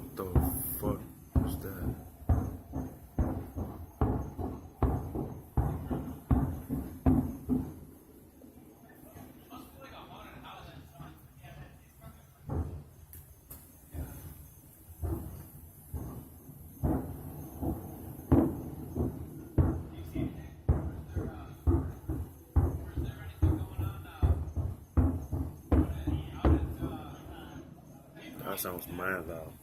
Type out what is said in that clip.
What the fuck was that? That sounds mad loud.